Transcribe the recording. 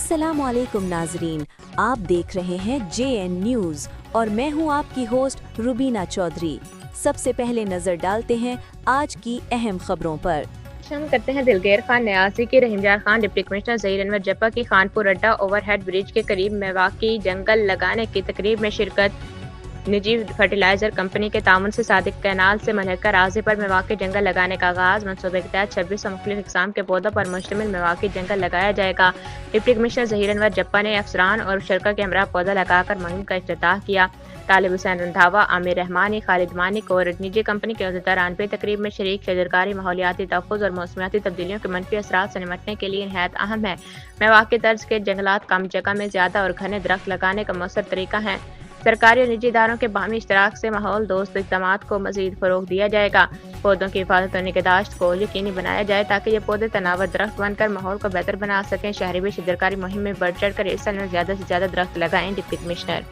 अस्सलामुअलैकुम नाजरीन, आप देख रहे हैं JN न्यूज़ और मैं हूं आपकी होस्ट रुबीना चौधरी। सबसे पहले नजर डालते हैं आज की अहम खबरों पर। शामिल करते हैं दिलगैर खान न्यासी की रहीमयार खान डिप्टी कमिश्नर ज़हीर अनवर जप्पा की खानपुर अड्डा ओवरहेड ब्रिज के करीब मेवाकी जंगल लगाने की तकरीब में शिरकत। निजी फर्टिलाइजर कंपनी के तामुन से सादिक कैनाल से मलहका राजे पर मेवाकी जंगल लगाने का आगाज। मनसूबे के तहत 26 मुख्तलिफ इकसाम के पौधों पर मुश्तमिल मेवाकी जंगल लगाया जाएगा। डिप्टी कमिश्नर ज़हीर अनवर जप्पा ने अफसरान और शरका के हमरा पौधा लगाकर मुहिम का इफ्तिताह किया। तालिब हुसैन रंधावा, आमिर रहमानी, खालिद मानिक और निजी कंपनी के अहदेदारान भी तकरीब में शरीक। शजरकारी माहौलियाती तहफ़्फ़ुज़ और मौसमियाती तब्दीलियों के मनफी असरात से निपटने के लिए निहायत अहम है। मेवाकी तर्ज के जंगलात कम जगह में ज़्यादा और घने दरख्त लगाने का मौसर तरीका है। सरकारी और निजी इदारों के बाहमी इश्तराक से माहौल दोस्त इक़दामात को मज़ीद फ़रोग़ दिया जाएगा। पौधों की हिफाजत और निगहदाश्त को यकीनी बनाया जाए ताकि ये पौधे तनावर दरख्त बनकर माहौल को बेहतर बना सकें। शहरी भी शजरकारी मुहिम में बढ़ चढ़ कर हिस्सा लें, ज़्यादा से ज़्यादा दरख्त लगाएं। Deputy commissioner